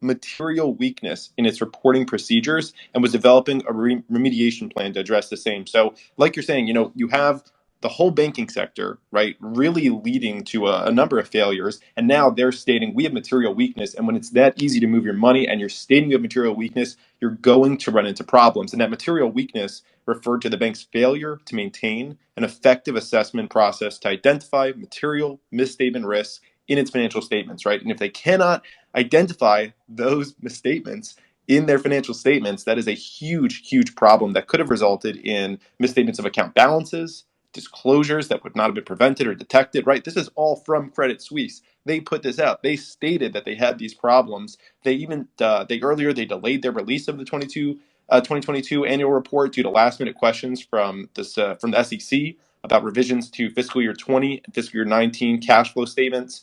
material weakness in its reporting procedures and was developing a remediation plan to address the same. So, like you're saying, you have the whole banking sector, right, really leading to a number of failures. And now they're stating we have material weakness. And when it's that easy to move your money and you're stating you have material weakness, you're going to run into problems. And that material weakness referred to the bank's failure to maintain an effective assessment process to identify material misstatement risks in its financial statements, right? And if they cannot identify those misstatements in their financial statements, that is a huge, huge problem that could have resulted in misstatements of account balances, disclosures that would not have been prevented or detected, right? This is all from Credit Suisse. They put this out. They stated that they had these problems. They even, they delayed their release of the 2022 annual report due to last minute questions from from the SEC about revisions to fiscal year 20 and fiscal year 19 cash flow statements.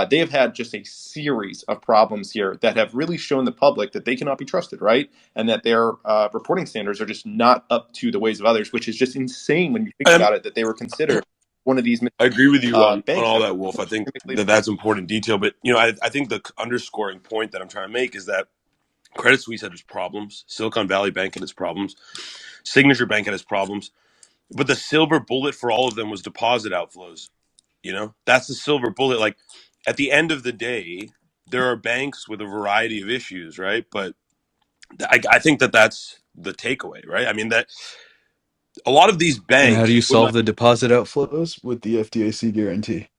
They have had just a series of problems here that have really shown the public that they cannot be trusted, right? And that their reporting standards are just not up to the ways of others, which is just insane when you think Um, about it, that they were considered one of these I agree with you on banks all that that, Wolf. I were think extremely that that's important detail. But, I think the underscoring point that I'm trying to make is that Credit Suisse had its problems, Silicon Valley Bank had its problems, Signature Bank had its problems. But the silver bullet for all of them was deposit outflows. That's the silver bullet. Like, at the end of the day, there are banks with a variety of issues, right? But I think that that's the takeaway, right? I mean, that a lot of these And how do you banks would solve like, the deposit outflows? With the FDIC guarantee.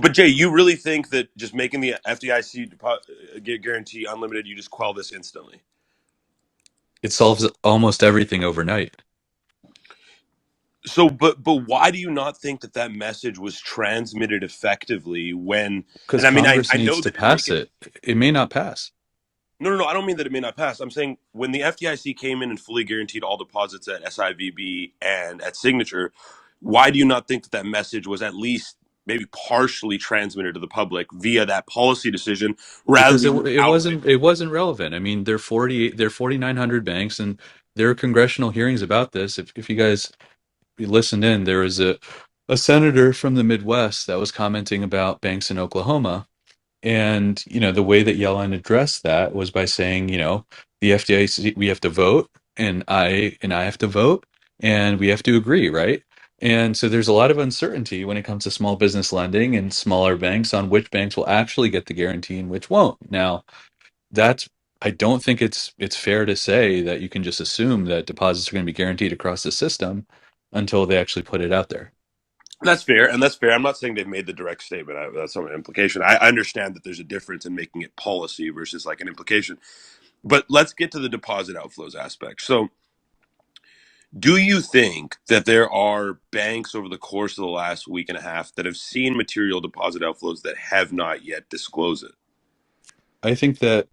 but Jay, you really think that just making the FDIC guarantee unlimited, you just quell this instantly? It solves almost everything overnight So, but why do you not think that that message was transmitted effectively when? because And I mean, Congress I needs know to that you're pass making. it. It may not pass. No, no, no. I don't mean that it may not pass. I'm saying when the FDIC came in and fully guaranteed all deposits at SIVB and at Signature, why do you not think that that message was at least maybe partially transmitted to the public via that policy decision rather Because than just outright? it wasn't relevant. I mean, there are 4,900 banks, and there are congressional hearings about this. If you guys listened in, there was a senator from the Midwest that was commenting about banks in Oklahoma, and the way that Yellen addressed that was by saying, the FDIC, we have to vote, and I have to vote, and we have to agree, right? And so there's a lot of uncertainty when it comes to small business lending and smaller banks on which banks will actually get the guarantee and which won't. Now, that's I don't think it's fair to say that you can just assume that deposits are going to be guaranteed across the system until they actually put it out there. That's fair, and that's fair. I'm not saying they've made the direct statement. That's some implication. I understand that there's a difference in making it policy versus like an implication. But let's get to the deposit outflows aspect. So, do you think that there are banks over the course of the last week and a half that have seen material deposit outflows that have not yet disclosed it? I think that